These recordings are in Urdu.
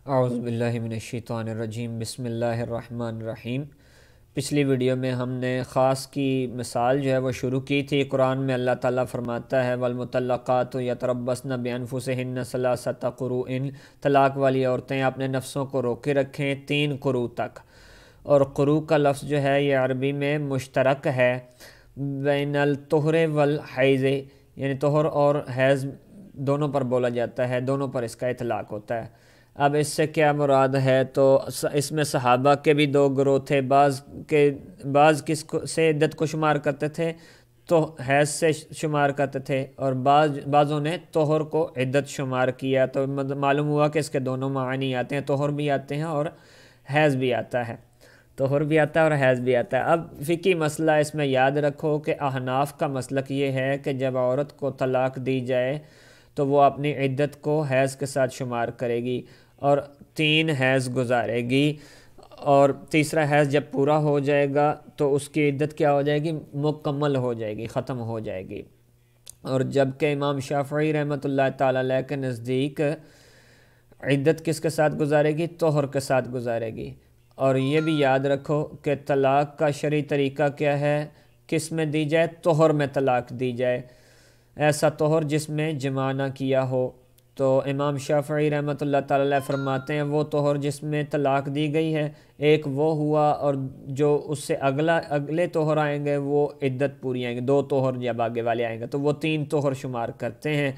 اعوذ باللہ من الشیطان الرجیم، بسم اللہ الرحمن الرحیم۔ پچھلی ویڈیو میں ہم نے خاص کی مثال جو ہے وہ شروع کی تھی۔ قرآن میں اللہ تعالیٰ فرماتا ہے والمطلقات یتربصن بانفسہن ثلاثۃ قروء، طلاق والی عورتیں اپنے نفسوں کو روکے رکھیں 3 قروء تک۔ اور قروء کا لفظ جو ہے یہ عربی میں مشترک ہے بین الطہر والحیض، یعنی طہر اور حیض دونوں پر بولا جاتا ہے، دونوں پر اس کا اطلاق ہوتا ہے۔ اب اس سے کیا مراد ہے؟ تو اس میں صحابہ کے بھی 2 گروہ تھے، بعض سے عدت کو شمار کرتے تھے تو حیض سے شمار کرتے تھے، اور بعضوں نے طہر کو عدت شمار کیا۔ تو معلوم ہوا کہ اس کے دونوں معنی آتے ہیں، طہر بھی آتے ہیں اور حیض بھی آتا ہے، طہر بھی آتا ہے اور حیض بھی آتا ہے۔ اب فقہی مسئلہ اس میں یاد رکھو کہ احناف کا مسلک یہ ہے کہ جب عورت کو طلاق دی جائے تو وہ اپنی عدت کو حیض کے ساتھ شمار کرے گی اور 3 حیض گزارے گی، اور تیسرا حیض جب پورا ہو جائے گا تو اس کی عدت کیا ہو جائے گی؟ مکمل ہو جائے گی، ختم ہو جائے گی۔ اور جبکہ امام شافعی رحمۃ اللہ تعالیٰ علیہ کے نزدیک عدت کس کے ساتھ گزارے گی؟ طہر کے ساتھ گزارے گی۔ اور یہ بھی یاد رکھو کہ طلاق کا شرعی طریقہ کیا ہے؟ کس میں دی جائے؟ طہر میں طلاق دی جائے، ایسا طہر جس میں جماع نہ کیا ہو۔ تو امام شافعی رحمۃ اللہ تعالیٰ علیہ فرماتے ہیں وہ طہر جس میں طلاق دی گئی ہے، ایک وہ ہوا، اور جو اس سے اگلے طہر آئیں گے وہ عدت پوری آئیں گے، 2 طہر جب آگے والے آئیں گے تو وہ 3 طہر شمار کرتے ہیں،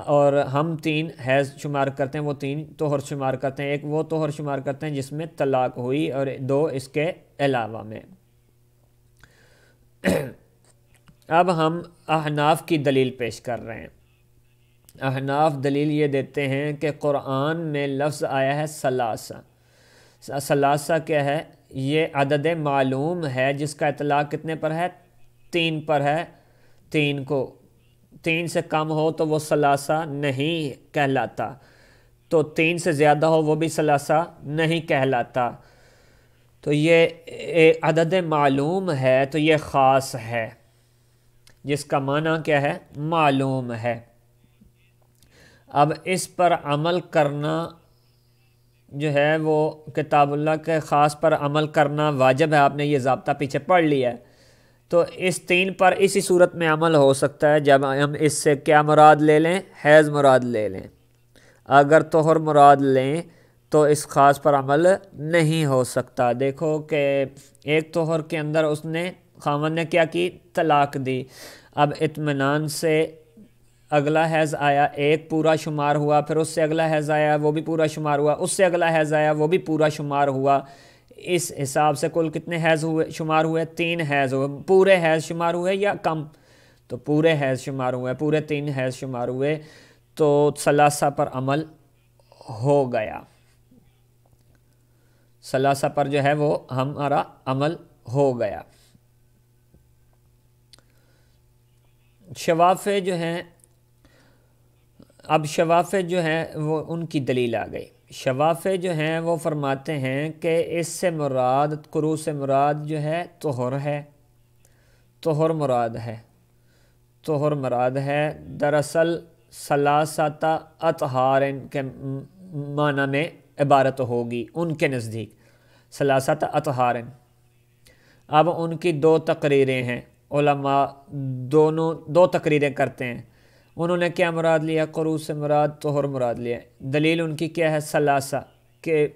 اور ہم 3 حیض شمار کرتے ہیں، وہ 3 طہر شمار کرتے ہیں۔ ایک وہ طہر شمار کرتے ہیں جس میں طلاق ہوئی، اور 2 اس کے علاوہ میں۔ اب ہم احناف کی دلیل پیش کر رہے ہیں۔ احناف دلیل یہ دیتے ہیں کہ قرآن میں لفظ آیا ہے ثلاثہ۔ ثلاثہ کیا ہے؟ یہ عدد معلوم ہے جس کا اطلاق کتنے پر ہے؟ 3 پر ہے۔ 3 سے کم ہو تو وہ ثلاثہ نہیں کہلاتا، تو 3 سے زیادہ ہو وہ بھی ثلاثہ نہیں کہلاتا۔ تو یہ عدد معلوم ہے تو یہ خاص ہے، جس کا معنی کیا ہے؟ معلوم ہے۔ اب اس پر عمل کرنا جو ہے وہ کتاب اللہ کے خاص پر عمل کرنا واجب ہے، آپ نے یہ ضابطہ پیچھے پڑھ لیا ہے۔ تو اس 3 پر اسی صورت میں عمل ہو سکتا ہے جب ہم اس سے کیا مراد لے لیں؟ حیض مراد لے لیں۔ اگر طہر مراد لیں تو اس خاص پر عمل نہیں ہو سکتا۔ دیکھو کہ ایک طہر کے اندر اس نے خاوند نے کیا کی؟ طلاق دی۔ اب اطمینان سے اگلا حیض آیا، ایک پورا شمار ہوا، پھر اس سے اگلا حیض آیا وہ بھی پورا شمار ہوا، اس سے اگلا حیض آیا وہ بھی پورا شمار ہوا۔ اس حساب سے کل کتنے حیض شمار ہوئے؟ 3 حیض ہوئے۔ پورے حیض شمار ہوئے یا کم؟ تو پورے حیض شمار ہوئے، پورے 3 حیض شمار ہوئے، تو ثلاثہ پر عمل ہو گیا۔ ثلاثہ پر جو ہے وہ ہمارا عمل ہو گیا۔ شوافع جو ہیں، اب شوافع جو ہیں وہ ان کی دلیل آ گئی۔ شوافع جو ہیں وہ فرماتے ہیں کہ اس سے مراد، قروء سے مراد جو ہے طہر ہے، طہر مراد ہے، طہر مراد ہے۔ دراصل ثلاثۃ اطہار کے معنی میں عبارت ہوگی ان کے نزدیک، ثلاثۃ اطہار۔ اب ان کی 2 تقریریں ہیں، علماء دونوں 2 تقریریں کرتے ہیں۔ انہوں نے کیا مراد لیا؟ قروء سے مراد طہر مراد لیا۔ دلیل ان کی کیا ہے؟ ثلاثہ، کہ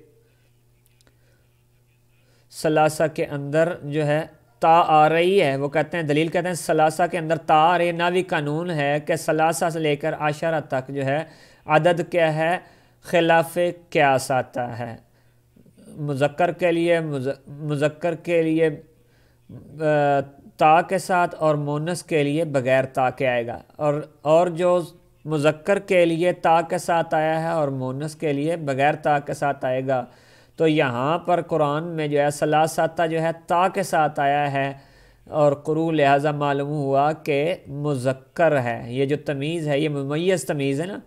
ثلاثہ کے اندر جو ہے تا آ رہی ہے، وہ کہتے ہیں، دلیل کہتے ہیں ثلاثہ کے اندر تا آ رہی ہے۔ ناوی قانون ہے کہ ثلاثہ سے لے کر عشرہ تک جو ہے عدد کیا ہے؟ خلاف قیاس آتا ہے۔ مذکر کے لیے تا کے ساتھ اور مونس کے لیے بغیر تا کے آئے گا، اور جو مذکر کے لیے تا کے ساتھ آیا ہے اور مونس کے لیے بغیر تا کے ساتھ آئے گا۔ تو یہاں پر قرآن میں جو ہے ثلاثہ جو ہے تا کے ساتھ آیا ہے، اور قروء لہٰذا معلوم ہوا کہ مذکر ہے۔ یہ جو تمیز ہے یہ ممیز تمیز ہے نا،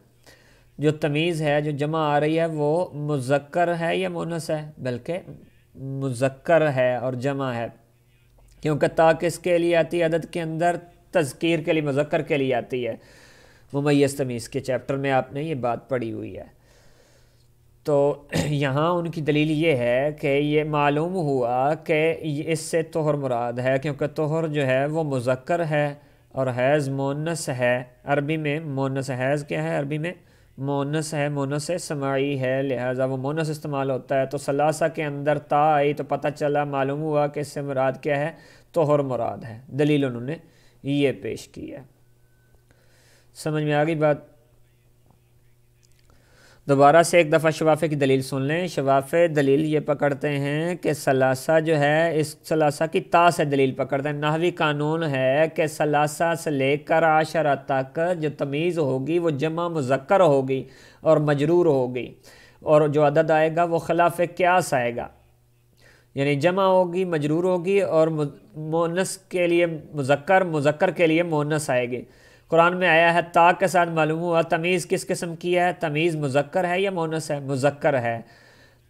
جو تمیز ہے جو جمع آ رہی ہے وہ مذکر ہے یا مونس ہے؟ بلکہ مذکر ہے اور جمع ہے، کیونکہ تا کس کے لیے آتی ہے عدد کے اندر؟ تذکیر کے لیے، مذکر کے لیے آتی ہے۔ ممیز تمیز کے چیپٹر میں آپ نے یہ بات پڑھی ہوئی ہے۔ تو یہاں ان کی دلیل یہ ہے کہ یہ معلوم ہوا کہ اس سے طہر مراد ہے، کیونکہ طہر جو ہے وہ مذکر ہے اور حیض مونس ہے۔ عربی میں مونس، حیض کیا ہے عربی میں؟ مونس ہے، مونس سماعی ہے، لہٰذا وہ مونس استعمال ہوتا ہے۔ تو ثلاثہ کے اندر تا آئی تو پتہ چلا، معلوم ہوا کہ اس سے مراد کیا ہے؟ طہر مراد ہے۔ دلیل انہوں نے یہ پیش کی ہے۔ سمجھ میں آ گئی بات؟ دوبارہ سے ایک دفعہ شوافے کی دلیل سن لیں۔ شوافے دلیل یہ پکڑتے ہیں کہ ثلاثہ جو ہے، اس ثلاثہ کی تا سے دلیل پکڑتے ہیں۔ نحوی قانون ہے کہ ثلاثہ سے لے کر عشرہ تک جو تمیز ہوگی وہ جمع مذکر ہوگی اور مجرور ہوگی، اور جو عدد آئے گا وہ خلاف قیاس آئے گا، یعنی جمع ہوگی، مجرور ہوگی، اور مونس کے لیے مذکر، مذکر کے لیے مونس آئے گی۔ قرآن میں آیا ہے تا کے ساتھ، معلوم ہوا تمیز کس قسم کی ہے؟ تمیز مذکر ہے یا مونس ہے؟ مذکر ہے۔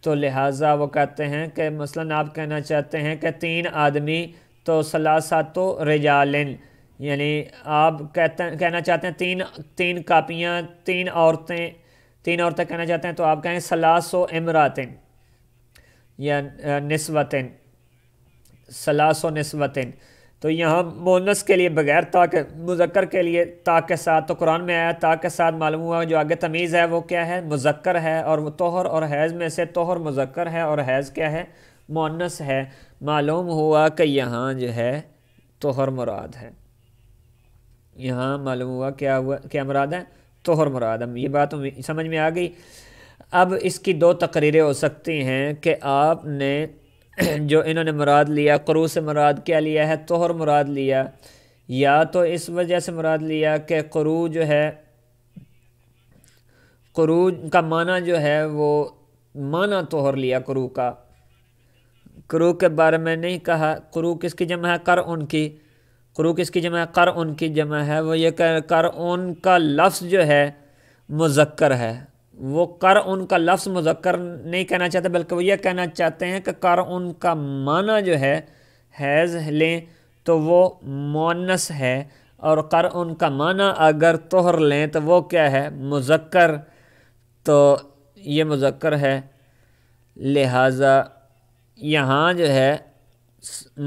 تو لہٰذا وہ کہتے ہیں کہ مثلاً آپ کہنا چاہتے ہیں کہ 3 آدمی، تو ثلاثۃ رجالن، یعنی آپ کہنا چاہتے ہیں تین کاپیاں، 3 عورتیں کہنا چاہتے ہیں، تو آپ کہیں ثلاث امراتن یا نسوتن، ثلاث نسوتن۔ تو یہاں مونس کے لیے بغیر تا کے، مذکر کے لیے تا کے ساتھ، تو قرآن میں آیا تا کے ساتھ، معلوم ہوا جو آگے تمیز ہے وہ کیا ہے؟ مذکر ہے، اور وہ طہر اور حیض میں سے طہر مذکر ہے اور حیض کیا ہے؟ مونس ہے۔ معلوم ہوا کہ یہاں جو ہے طہر مراد ہے، یہاں معلوم ہوا کیا مراد ہے؟ طہر مراد ہے۔ یہ بات سمجھ میں آ گئی؟ اب اس کی 2 تقریریں ہو سکتی ہیں کہ آپ نے جو انہوں نے مراد لیا، قروء سے مراد کیا لیا ہے؟ طہر مراد لیا، یا تو اس وجہ سے مراد لیا کہ قروء جو ہے، قروء کا معنی جو ہے وہ معنی طہر لیا قروء کا۔ قروء کے بارے میں نہیں کہا، قروء کس کی جمع ہے؟ قرء کی۔ قروء کس کی جمع ہے؟ قرء کی جمع ہے۔ وہ یہ کہ قرء کا لفظ جو ہے مذکر ہے، وہ قرء کا لفظ مذکر نہیں کہنا چاہتے، بلکہ وہ یہ کہنا چاہتے ہیں کہ قرء کا معنی جو ہے حیض لیں تو وہ مؤنث ہے، اور قرء کا معنی اگر طہر لیں تو وہ کیا ہے؟ مذکر۔ تو یہ مذکر ہے، لہٰذا یہاں جو ہے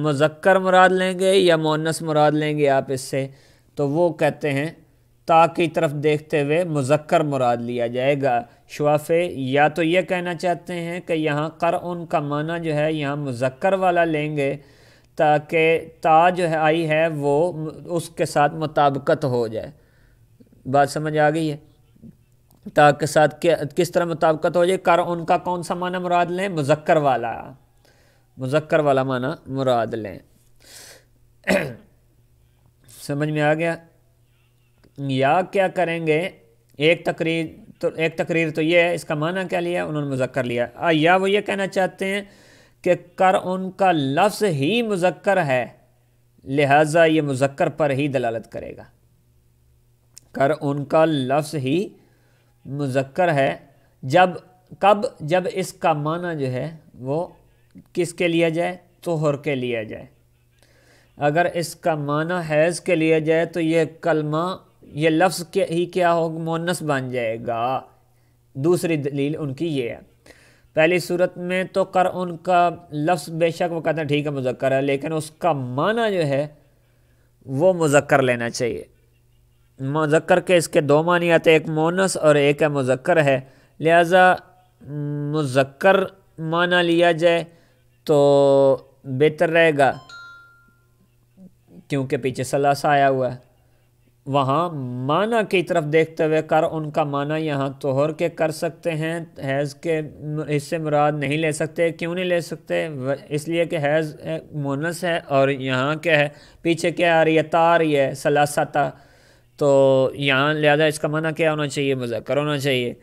مذکر مراد لیں گے یا مؤنث مراد لیں گے آپ اس سے؟ تو وہ کہتے ہیں تا کی طرف دیکھتے ہوئے مذکر مراد لیا جائے گا۔ شوافے یا تو یہ کہنا چاہتے ہیں کہ یہاں قرء کا معنی جو ہے یہاں مذکر والا لیں گے، تاکہ تا جو ہے آئی ہے وہ اس کے ساتھ مطابقت ہو جائے۔ بات سمجھ آ گئی ہے؟ تا کے ساتھ کس طرح مطابقت ہو جائے؟ قرء کا کون سا معنی مراد لیں؟ مذکر والا، مذکر والا معنی مراد لیں۔ سمجھ میں آ گیا؟ یا کیا کریں گے؟ ایک تقریر تو یہ ہے، اس کا معنی کیا لیا؟ انہوں نے مذکر لیا۔ یا وہ یہ کہنا چاہتے ہیں کہ قرء کا لفظ ہی مذکر ہے، لہٰذا یہ مذکر پر ہی دلالت کرے گا۔ قرء کا لفظ ہی مذکر ہے، جب اس کا معنی جو ہے وہ کس کے لیا جائے؟ طہر کے لیا جائے۔ اگر اس کا معنی حیض کے لیا جائے تو یہ کلمہ، یہ لفظ ہی کیا ہوگا؟ مؤنث بن جائے گا۔ دوسری دلیل ان کی یہ ہے، پہلی صورت میں تو قرء کا لفظ بے شک وہ کہتے ہیں ٹھیک ہے مذکر ہے، لیکن اس کا معنی جو ہے وہ مذکر لینا چاہیے۔ مذکر کے اس کے 2 معنی آتے ہیں، ایک مؤنث اور ایک ہے مذکر ہے، لہٰذا مذکر معنی لیا جائے تو بہتر رہے گا، کیونکہ پیچھے ثلاثہ آیا ہوا ہے۔ وہاں معنی کی طرف دیکھتے ہوئے قرء کا معنی یہاں طہر کے کر سکتے ہیں، حیض کے اس سے مراد نہیں لے سکتے۔ کیوں نہیں لے سکتے؟ اس لیے کہ حیض مؤنث ہے، اور یہاں کیا ہے؟ پیچھے کیا آ رہی ہے؟ تا آ رہی ہے، ثلاثہ، تو یہاں لہذا اس کا معنی کیا ہونا چاہیے؟ مذکر ہونا چاہیے،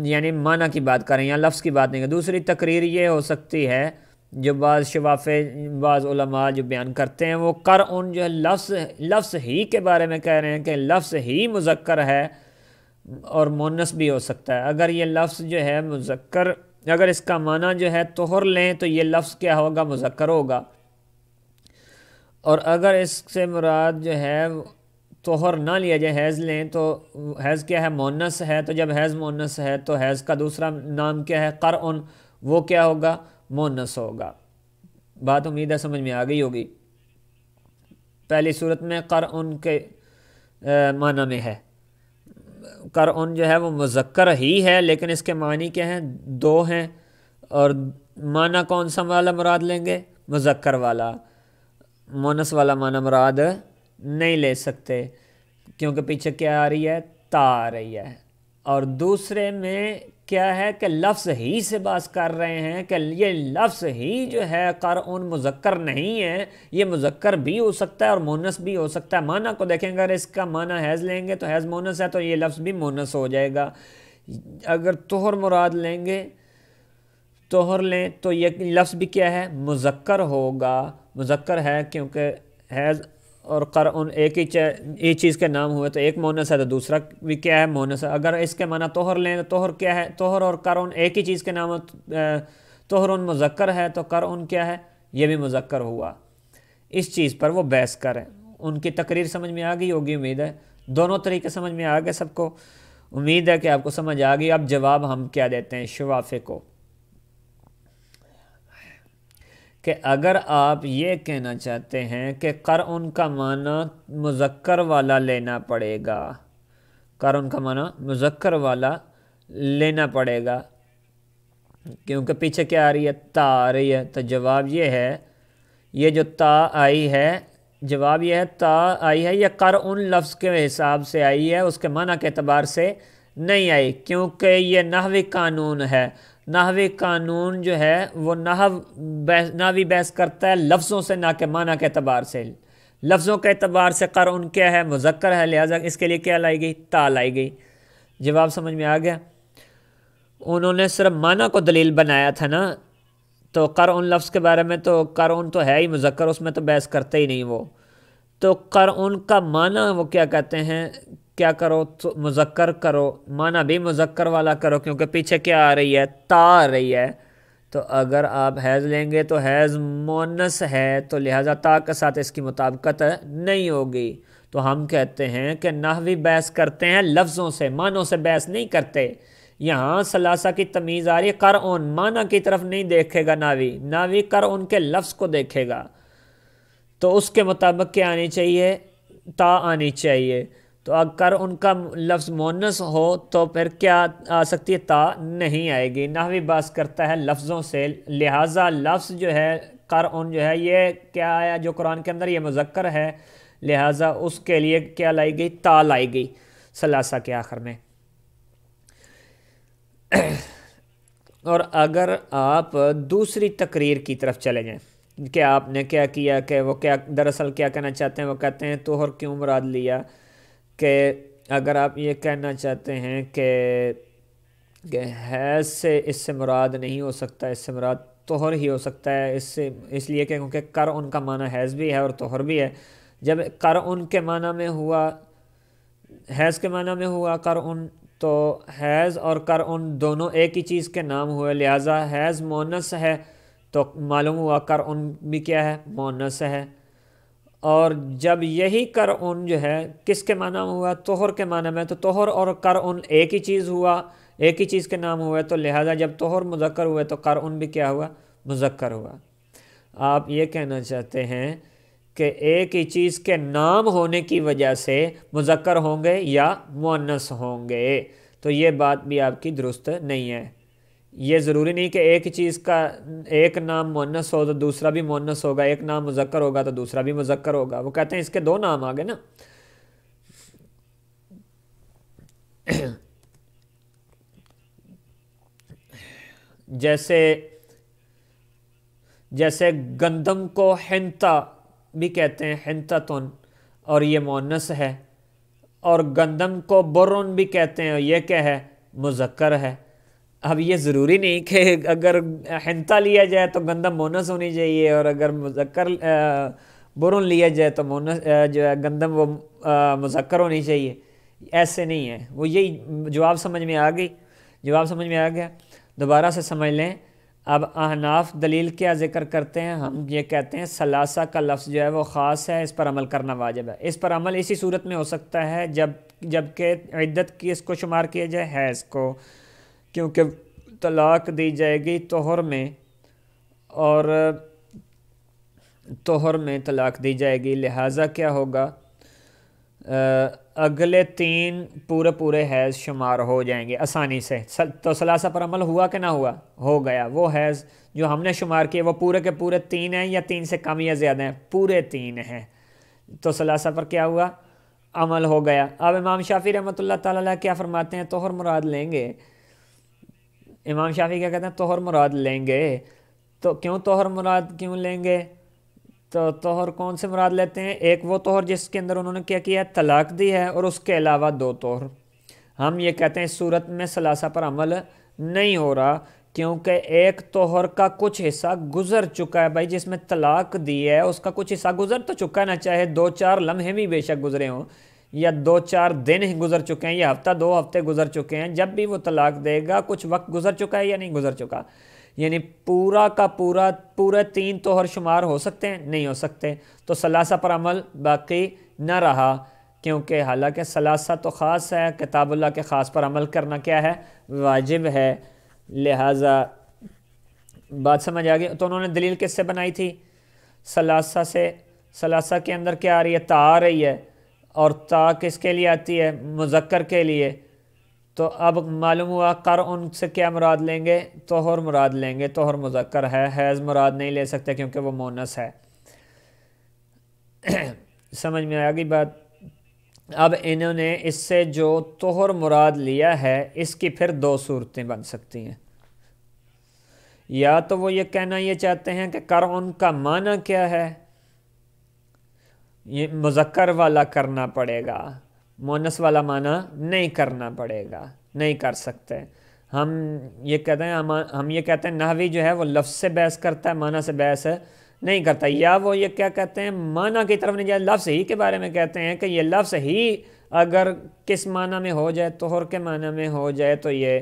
یعنی معنی کی بات کریں یا لفظ کی بات نہیں کریں۔ دوسری تقریر یہ ہو سکتی ہے جو بعض شوافے، بعض علماء جو بیان کرتے ہیں، وہ قرء جو ہے لفظ ہی کے بارے میں کہہ رہے ہیں کہ لفظ ہی مذکر ہے اور مؤنث بھی ہو سکتا ہے۔ اگر یہ لفظ جو ہے مذکر، اگر اس کا معنی جو ہے طہر لیں تو یہ لفظ کیا ہوگا؟ مذکر ہوگا، اور اگر اس سے مراد جو ہے طہر نہ لیا جائے، حیض لیں تو حیض کیا ہے؟ مونس ہے، تو جب حیض مونس ہے تو حیض کا دوسرا نام کیا ہے؟ قرء، وہ کیا ہوگا؟ مونس ہوگا۔ بات امید ہے سمجھ میں آ گئی ہوگی۔ پہلی صورت میں قرء کے معنی میں ہے، قرء جو ہے وہ مذکر ہی ہے لیکن اس کے معنی کیا ہیں؟ دو ہیں، اور معنی کون سا والا مراد لیں گے؟ مذکر والا، مونس والا معنی مراد نہیں لے سکتے کیونکہ پیچھے کیا آ رہی ہے؟ تا آ رہی ہے۔ اور دوسرے میں کیا ہے کہ لفظ ہی سے بات کر رہے ہیں کہ یہ لفظ ہی جو ہے قرء مذکر نہیں ہے، یہ مذکر بھی ہو سکتا ہے اور مونس بھی ہو سکتا ہے۔ معنی کو دیکھیں، اگر اس کا معنی حیض لیں گے تو حیض مونس ہے تو یہ لفظ بھی مونس ہو جائے گا۔ اگر طہر مراد لیں گے، طہر لیں تو یہ لفظ بھی کیا ہے؟ مذکر ہوگا، مذکر ہے کیونکہ حیض اور قرء ایک چیز کے نام ہوئے تو ایک مونس ہے تو دوسرا بھی کیا ہے؟ مونس ہے۔ اگر اس کے معنی طہر لیں تو طہر کیا ہے؟ طہر اور قرء ایک ہی چیز کے نام، طہر مذکر ہے تو قرء کیا ہے؟ یہ بھی مذکر ہوا۔ اس چیز پر وہ بحث کریں۔ ان کی تقریر سمجھ میں آ گئی ہوگی امید ہے، دونوں طریقے سمجھ میں آ گئے سب کو، امید ہے کہ آپ کو سمجھ آ گئی۔ اب جواب ہم کیا دیتے ہیں شوافے کو کہ اگر آپ یہ کہنا چاہتے ہیں کہ قرء کا معنی مذکر والا لینا پڑے گا، قرء کا معنی مذکر والا لینا پڑے گا کیونکہ پیچھے کیا آ رہی ہے؟ تا آ رہی ہے، تو جواب یہ ہے، یہ جو تا آئی ہے، جواب یہ ہے تا آئی ہے یہ قرء لفظ کے حساب سے آئی ہے، اس کے معنی کے اعتبار سے نہیں آئی، کیونکہ یہ نحوی قانون ہے۔ نحوی قانون جو ہے وہ نحوی بحث کرتا ہے لفظوں سے، نہ کہ معنی کے اعتبار سے۔ لفظوں کے اعتبار سے قرء کیا ہے؟ مذکر ہے، لہٰذا اس کے لیے کیا لائی گئی؟ تا لائی گئی۔ جواب سمجھ میں آ گیا؟ انہوں نے صرف معنی کو دلیل بنایا تھا نا، تو قرء لفظ کے بارے میں تو قرء تو ہے ہی مذکر، اس میں تو بحث کرتے ہی نہیں وہ، تو قرء کا معنی وہ کیا کہتے ہیں؟ کیا کرو؟ تو مذکر کرو، معنی بھی مذکر والا کرو کیونکہ پیچھے کیا آ رہی ہے؟ تا آ رہی ہے۔ تو اگر آپ حیض لیں گے تو حیض مونس ہے تو لہٰذا تا کے ساتھ اس کی مطابقت نہیں ہوگی۔ تو ہم کہتے ہیں کہ نحوی بحث کرتے ہیں لفظوں سے، معنوں سے بحث نہیں کرتے۔ یہاں ثلاثہ کی تمیز آ رہی ہے، قرء معنی کی طرف نہیں دیکھے گا ناوی قرء کے لفظ کو دیکھے گا، تو اس کے مطابق کیا آنی چاہیے؟ تا آنی چاہیے۔ تو اگر ان کا لفظ مونس ہو تو پھر کیا آ سکتی ہے؟ تا نہیں آئے گی۔ نحوی بحث کرتا ہے لفظوں سے، لہٰذا لفظ جو ہے قرء جو ہے یہ کیا آیا جو قرآن کے اندر؟ یہ مذکر ہے، لہٰذا اس کے لیے کیا لائی گئی؟ تا لائی گئی ثلاثہ کے آخر میں۔ اور اگر آپ دوسری تقریر کی طرف چلے جائیں کہ آپ نے کیا کیا کہ وہ کیا دراصل کیا کہنا چاہتے ہیں، وہ کہتے ہیں طہر کیوں مراد لیا، کہ اگر آپ یہ کہنا چاہتے ہیں کہ حیض سے اس سے مراد نہیں ہو سکتا، اس سے مراد طہر ہی ہو سکتا ہے، اس لیے کہ کیونکہ قرء کا معنی حیض بھی ہے اور طہر بھی ہے۔ جب قرء کے معنی میں ہوا، حیض کے معنی میں ہوا قرء، تو حیض اور قرء دونوں ایک ہی چیز کے نام ہوئے، لہٰذا حیض مونس ہے تو معلوم ہوا قرء بھی کیا ہے؟ مونس ہے۔ اور جب یہی قرء جو ہے کس کے معنی میں ہوا؟ طہر کے معنی میں، تو طہر اور قرء ایک ہی چیز ہوا، ایک ہی چیز کے نام ہوئے، تو لہٰذا جب طہر مذکر ہوئے تو قرء بھی کیا ہوا؟ مذکر ہوا۔ آپ یہ کہنا چاہتے ہیں کہ ایک ہی چیز کے نام ہونے کی وجہ سے مذکر ہوں گے یا مؤنث ہوں گے، تو یہ بات بھی آپ کی درست نہیں ہے۔ یہ ضروری نہیں کہ ایک چیز کا ایک نام مؤنث ہو تو دوسرا بھی مؤنث ہوگا، ایک نام مذکر ہوگا تو دوسرا بھی مذکر ہوگا۔ وہ کہتے ہیں اس کے دو نام آ گئے نا۔ جیسے گندم کو حنطہ بھی کہتے ہیں، حنطتن، اور یہ مؤنث ہے، اور گندم کو برن بھی کہتے ہیں، اور یہ کیا ہے؟ مذکر ہے۔ اب یہ ضروری نہیں کہ اگر حنطہ لیا جائے تو گندم مونس ہونی چاہیے، اور اگر مذکر برن لیا جائے تو مونس جو ہے گندم وہ مذکر ہونی چاہیے، ایسے نہیں ہے۔ وہ یہی جواب سمجھ میں آ گئی، جواب سمجھ میں آ گیا۔ دوبارہ سے سمجھ لیں، اب احناف دلیل کیا ذکر کرتے ہیں؟ ہم یہ کہتے ہیں ثلاثہ کا لفظ جو ہے وہ خاص ہے، اس پر عمل کرنا واجب ہے۔ اس پر عمل اسی صورت میں ہو سکتا ہے جب کہ عدت کی اس کو شمار کیا جائے حیض کو، کیونکہ طلاق دی جائے گی طہر میں، اور طہر میں طلاق دی جائے گی، لہٰذا کیا ہوگا، اگلے 3 پورے حیض شمار ہو جائیں گے آسانی سے۔ تو ثلاثہ پر عمل ہوا کہ نہ ہوا؟ ہو گیا۔ وہ حیض جو ہم نے شمار کیے وہ پورے کے پورے 3 ہیں، یا 3 سے کم یا زیادہ ہیں؟ پورے 3 ہیں، تو ثلاثہ پر کیا ہوا؟ عمل ہو گیا۔ اب امام شافعی رحمۃ اللہ تعالیٰ علیہ کیا فرماتے ہیں؟ طہر مراد لیں گے۔ امام شافعی کیا کہتے ہیں؟ طہر مراد لیں گے۔ تو کیوں طہر مراد کیوں لیں گے؟ تو طہر کون سے مراد لیتے ہیں؟ ایک وہ طہر جس کے اندر انہوں نے کیا کیا ہے؟ طلاق دی ہے، اور اس کے علاوہ 2 طہر۔ ہم یہ کہتے ہیں اس صورت میں ثلاثہ پر عمل نہیں ہو رہا، کیونکہ ایک طہر کا کچھ حصہ گزر چکا ہے بھائی، جس میں طلاق دی ہے اس کا کچھ حصہ گزر تو چکا ہے نا، چاہے 2-4 لمحے بھی بے شک گزرے ہوں، یا 2-4 دن ہی گزر چکے ہیں، یا ہفتہ 2 ہفتے گزر چکے ہیں، جب بھی وہ طلاق دے گا کچھ وقت گزر چکا ہے یا نہیں گزر چکا؟ یعنی پورا کا پورے 3 طہر شمار ہو سکتے ہیں؟ نہیں ہو سکتے، تو ثلاثہ پر عمل باقی نہ رہا، کیونکہ حالانکہ ثلاثہ تو خاص ہے، کتاب اللہ کے خاص پر عمل کرنا کیا ہے؟ واجب ہے۔ لہٰذا بات سمجھ آ گئی؟ تو انہوں نے دلیل کس سے بنائی تھی؟ ثلاثہ سے۔ ثلاثہ کے اندر کیا آ رہی ہے؟ تا آ رہی ہے، اور تا کس کے لیے آتی ہے؟ مذکر کے لیے۔ تو اب معلوم ہوا قرء سے کیا مراد لیں گے؟ طہر مراد لیں گے، طہر مذکر ہے، حیض مراد نہیں لے سکتے کیونکہ وہ مونس ہے۔ سمجھ میں آ گئی بات؟ اب انہوں نے اس سے جو طہر مراد لیا ہے اس کی پھر 2 صورتیں بن سکتی ہیں۔ یا تو وہ یہ کہنا یہ چاہتے ہیں کہ قرء کا معنی کیا ہے؟ یہ مذکر والا کرنا پڑے گا، مونس والا معنی نہیں کرنا پڑے گا، نہیں کر سکتے۔ ہم یہ کہتے ہیں نحوی جو ہے وہ لفظ سے بحث کرتا ہے، معنی سے بحث نہیں کرتا۔ یا وہ یہ کیا کہتے ہیں؟ معنی کی طرف نہیں جائے، لفظ ہی کے بارے میں کہتے ہیں کہ یہ لفظ ہی اگر کس معنی میں ہو جائے، طہر کے معنی میں ہو جائے تو یہ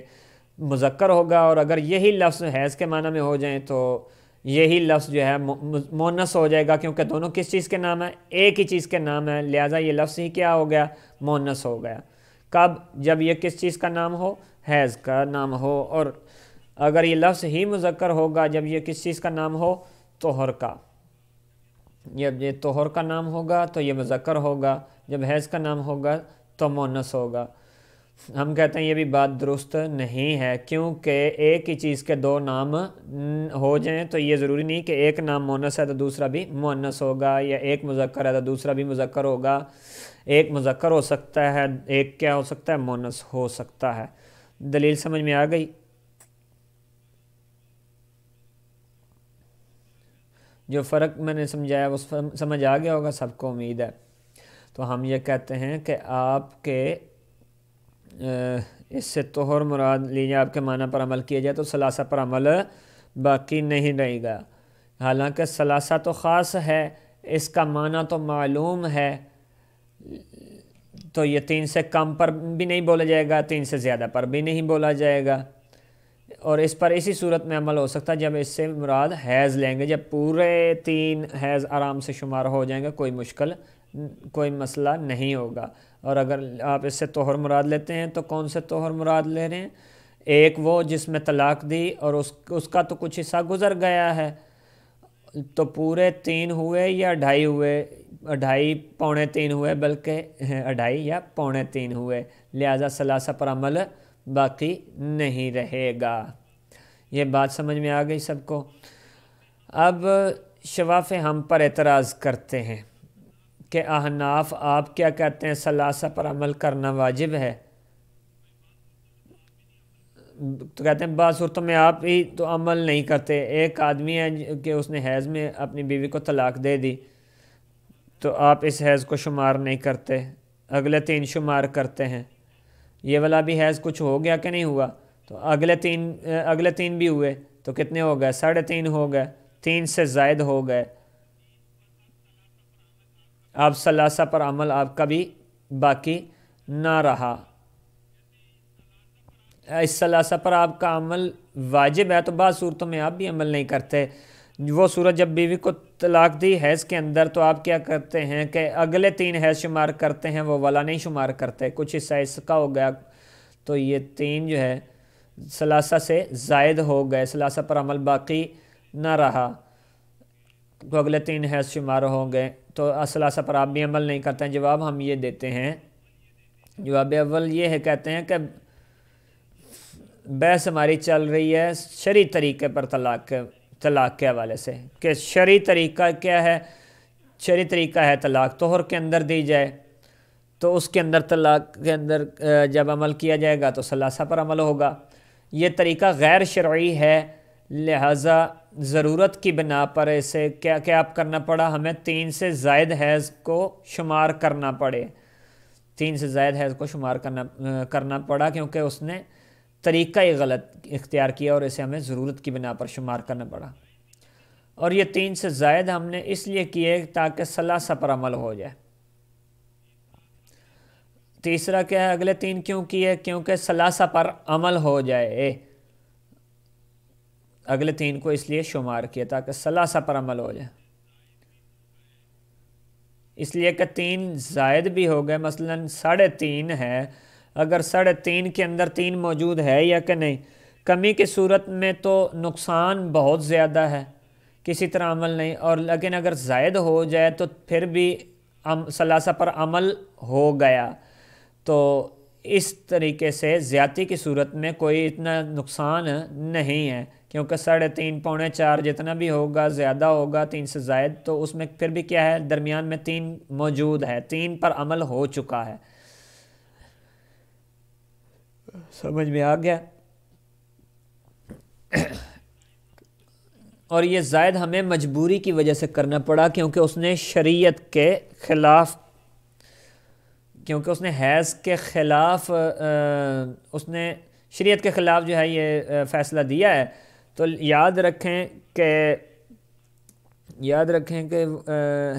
مذکر ہوگا، اور اگر یہی لفظ حیض کے معنی میں ہو جائیں تو یہی لفظ جو ہے مونس ہو جائے گا، کیونکہ دونوں کس چیز کے نام ہیں؟ ایک ہی چیز کے نام ہے، لہٰذا یہ لفظ ہی کیا ہو گیا؟ مونس ہو گیا۔ کب؟ جب یہ کس چیز کا نام ہو؟ حیض کا نام ہو۔ اور اگر یہ لفظ ہی مذکر ہوگا جب یہ کس چیز کا نام ہو؟ طہر کا۔ جب یہ طہر کا نام ہوگا تو یہ مذکر ہوگا، جب حیض کا نام ہوگا تو مونس ہوگا۔ ہم کہتے ہیں یہ بھی بات درست نہیں ہے، کیونکہ ایک ہی چیز کے 2 نام ہو جائیں تو یہ ضروری نہیں کہ ایک نام مونس ہے تو دوسرا بھی مونس ہوگا، یا ایک مذکر ہے تو دوسرا بھی مذکر ہوگا۔ ایک مذکر ہو سکتا ہے، ایک کیا ہو سکتا ہے؟ مونس ہو سکتا ہے۔ دلیل سمجھ میں آ گئی؟ جو فرق میں نے سمجھایا وہ سمجھ آ گیا ہوگا سب کو، امید ہے۔ تو ہم یہ کہتے ہیں کہ آپ کے اس سے طہر مراد لیجیے، آپ کے معنی پر عمل کیا جائے تو ثلاثہ پر عمل باقی نہیں رہے گا۔ حالانکہ ثلاثہ تو خاص ہے، اس کا معنی تو معلوم ہے، تو یہ 3 سے کم پر بھی نہیں بولا جائے گا، 3 سے زیادہ پر بھی نہیں بولا جائے گا، اور اس پر اسی صورت میں عمل ہو سکتا ہے جب اس سے مراد حیض لیں گے، جب پورے 3 حیض آرام سے شمار ہو جائیں گے، کوئی مسئلہ نہیں ہوگا۔ اور اگر آپ اس سے طہر مراد لیتے ہیں تو کون سے طہر مراد لے رہے ہیں؟ ایک وہ جس میں طلاق دی اور اس کا تو کچھ حصہ گزر گیا ہے، تو پورے 3 ہوئے یا 2.5 ہوئے؟ 2.5 پونے 3 ہوئے، بلکہ 2.5 یا پونے 3 ہوئے، لہٰذا ثلاثہ پر عمل باقی نہیں رہے گا۔ یہ بات سمجھ میں آ گئی سب کو؟ اب شواف ہم پر اعتراض کرتے ہیں کہ احناف آپ کیا کہتے ہیں؟ ثلاثہ پر عمل کرنا واجب ہے، تو کہتے ہیں بعض صورتوں میں آپ ہی تو عمل نہیں کرتے۔ ایک آدمی ہے کہ اس نے حیض میں اپنی بیوی کو طلاق دے دی، تو آپ اس حیض کو شمار نہیں کرتے، اگلے 3 شمار کرتے ہیں۔ یہ والا بھی حیض کچھ ہو گیا کہ نہیں ہوا؟ تو اگلے 3 بھی ہوئے، تو کتنے ہو گئے؟ 3.5 ہو گئے، 3 سے زائد ہو گئے۔ اب ثلاثہ پر عمل آپ کا بھی باقی نہ رہا۔ اس ثلاثہ پر آپ کا عمل واجب ہے تو بعض صورتوں میں آپ بھی عمل نہیں کرتے۔ وہ صورت جب بیوی کو طلاق دی حیض کے اندر تو آپ کیا کرتے ہیں کہ اگلے 3 حیض شمار کرتے ہیں، وہ والا نہیں شمار کرتے، کچھ حصہ اس کا ہو گیا تو یہ 3 جو ہے ثلاثہ سے زائد ہو گئے، ثلاثہ پر عمل باقی نہ رہا تو اگلے 3 حیض شمار ہو گئے، تو ثلاثہ پر آپ بھی عمل نہیں کرتے ہیں۔ جواب ہم یہ دیتے ہیں، جواب اول یہ ہے، کہتے ہیں کہ بحث ہماری چل رہی ہے شرعی طریقے پر طلاق کے حوالے سے، کہ شرعی طریقہ کیا ہے۔ شرعی طریقہ ہے طلاق طہر کے اندر دی جائے، تو اس کے اندر طلاق کے اندر جب عمل کیا جائے گا تو ثلاثہ پر عمل ہوگا۔ یہ طریقہ غیر شرعی ہے، لہٰذا ضرورت کی بنا پر اسے کیا آپ کرنا پڑا، ہمیں 3 سے زائد حیض کو شمار کرنا پڑے، 3 سے زائد حیض کو شمار کرنا پڑا، کیونکہ اس نے طریقہ ہی غلط اختیار کیا اور اسے ہمیں ضرورت کی بنا پر شمار کرنا پڑا۔ اور یہ 3 سے زائد ہم نے اس لیے کیے تاکہ ثلاثہ پر عمل ہو جائے۔ تیسرا کیا ہے، اگلے 3 کیوں کیے، کیونکہ ثلاثہ پر عمل ہو جائے، اگلے 3 کو اس لیے شمار کیا تاکہ ثلاثہ پر عمل ہو جائے، اس لیے کہ 3 زائد بھی ہو گئے، مثلا 3.5 ہے، اگر 3.5 کے اندر 3 موجود ہے یا کہ نہیں، کمی کی صورت میں تو نقصان بہت زیادہ ہے، کسی طرح عمل نہیں، اور لیکن اگر زائد ہو جائے تو پھر بھی ثلاثہ پر عمل ہو گیا، تو اس طریقے سے زیادتی کی صورت میں کوئی اتنا نقصان نہیں ہے، کیونکہ 3.5 پونے 4 جتنا بھی ہوگا زیادہ ہوگا 3 سے زائد، تو اس میں پھر بھی کیا ہے، درمیان میں 3 موجود ہے، 3 پر عمل ہو چکا ہے۔ سمجھ میں آ گیا؟ اور یہ زائد ہمیں مجبوری کی وجہ سے کرنا پڑا، کیونکہ اس نے شریعت کے خلاف، کیونکہ اس نے حیض کے خلاف اس نے شریعت کے خلاف جو ہے یہ فیصلہ دیا ہے، تو یاد رکھیں کہ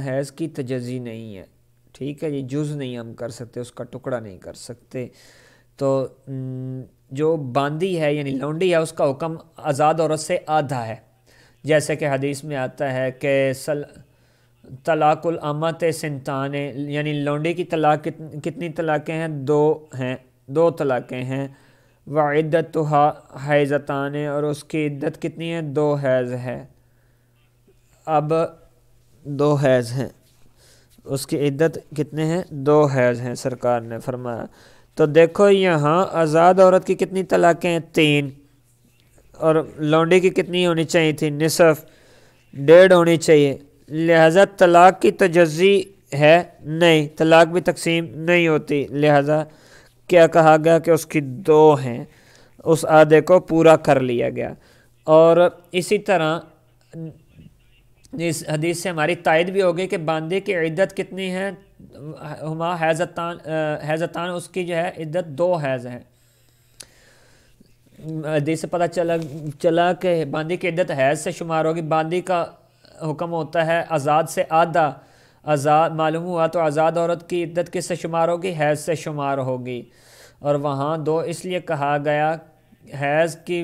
حیض کی تجزی نہیں ہے، ٹھیک ہے، یہ جز نہیں ہم کر سکتے، اس کا ٹکڑا نہیں کر سکتے، تو جو باندی ہے یعنی لونڈی ہے اس کا حکم آزاد عورت سے آدھا ہے، جیسے کہ حدیث میں آتا ہے کہ طلاق الامت سنتان، یعنی لونڈی کی طلاق کتنی طلاقیں ہیں، 2 طلاقیں ہیں، وعدتها حیضتان، اور اس کی عدت کتنی ہے، 2 حیض ہے۔ اب 2 حیض ہیں، اس کی عدت کتنے ہیں، 2 حیض ہیں، سرکار نے فرمایا۔ تو دیکھو یہاں آزاد عورت کی کتنی طلاقیں ہیں، 3، اور لونڈی کی کتنی ہونی چاہیے تھی، نصف، 1.5 ہونی چاہیے، لہذا طلاق کی تجزی ہے نہیں، طلاق بھی تقسیم نہیں ہوتی، لہذا کیا کہا گیا کہ اس کی 2 ہیں، اس آدھے کو پورا کر لیا گیا۔ اور اسی طرح اس حدیث سے ہماری تائید بھی ہو گئی کہ باندے کی عدت کتنی ہے، ہما حیضتان، اس کی جو ہے عدت 2 حیض ہیں۔ حدیث سے پتہ چلا کہ باندی کی عدت حیض سے شمار ہوگی، باندی کا حکم ہوتا ہے آزاد سے آدھا، آزاد معلوم ہوا تو آزاد عورت کی عدت کس سے شمار ہوگی، حیض سے شمار ہوگی، اور وہاں 2 اس لیے کہا گیا، حیض کی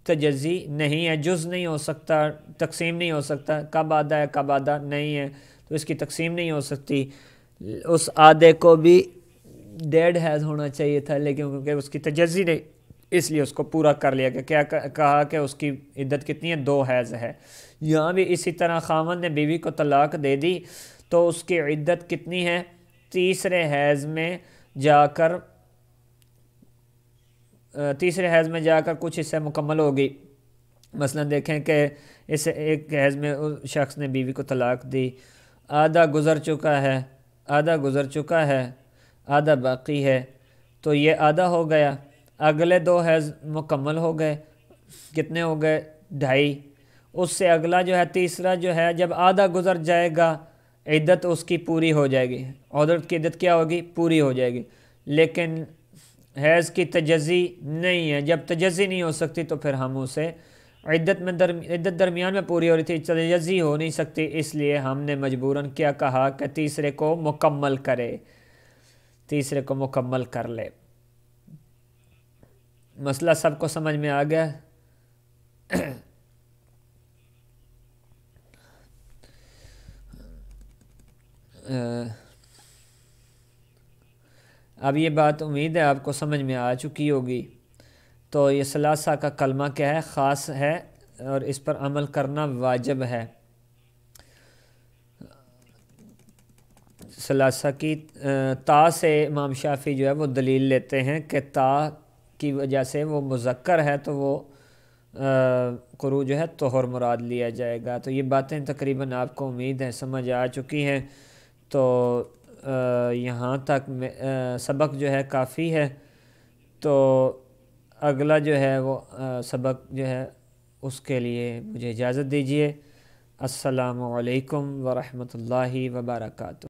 تجزی نہیں ہے، جز نہیں ہو سکتا، تقسیم نہیں ہو سکتا، کب آدھا ہے کب آدھا نہیں ہے، تو اس کی تقسیم نہیں ہو سکتی، اس آدھے کو بھی 1.5 حیض ہونا چاہیے تھا، لیکن کیونکہ اس کی تجزی نہیں، اس لیے اس کو پورا کر لیا گیا، کیا کہا کہ اس کی عدت کتنی ہے، 2 حیض ہے۔ یہاں بھی اسی طرح خاوند نے بیوی کو طلاق دے دی تو اس کی عدت کتنی ہے، تیسرے حیض میں جا کر کچھ حصے مکمل ہوگی۔ مثلا دیکھیں کہ اس ایک حیض میں شخص نے بیوی کو طلاق دی، آدھا گزر چکا ہے، آدھا باقی ہے، تو یہ آدھا ہو گیا، اگلے 2 حیض مکمل ہو گئے، کتنے ہو گئے، 2.5، اس سے اگلا جو ہے تیسرا جو ہے جب آدھا گزر جائے گا عدت اس کی پوری ہو جائے گی، عورت کی عدت کیا ہوگی، پوری ہو جائے گی، لیکن حیض کی تجزی نہیں ہے، جب تجزی نہیں ہو سکتی تو پھر ہم اسے عدت درمیان میں پوری ہو رہی تھی، تجزی ہو نہیں سکتی، اس لیے ہم نے مجبوراً کیا کہا کہ تیسرے کو مکمل کر لے۔ مسئلہ سب کو سمجھ میں آ گیا؟ اب یہ بات امید ہے آپ کو سمجھ میں آ چکی ہوگی۔ تو یہ ثلاثہ کا کلمہ کیا ہے؟ خاص ہے اور اس پر عمل کرنا واجب ہے۔ ثلاثہ کی تا سے امام شافعی جو ہے وہ دلیل لیتے ہیں کہ تا کی وجہ سے وہ مذکر ہے تو وہ قروء جو ہے طہر مراد لیا جائے گا۔ تو یہ باتیں تقریباً آپ کو امید ہے سمجھ آ چکی ہیں۔ تو یہاں تک سبق جو ہے کافی ہے۔ تو اگلا جو ہے وہ سبق جو ہے اس کے لیے مجھے اجازت دیجیے۔ السلام علیکم ورحمۃ اللہ وبرکاتہ۔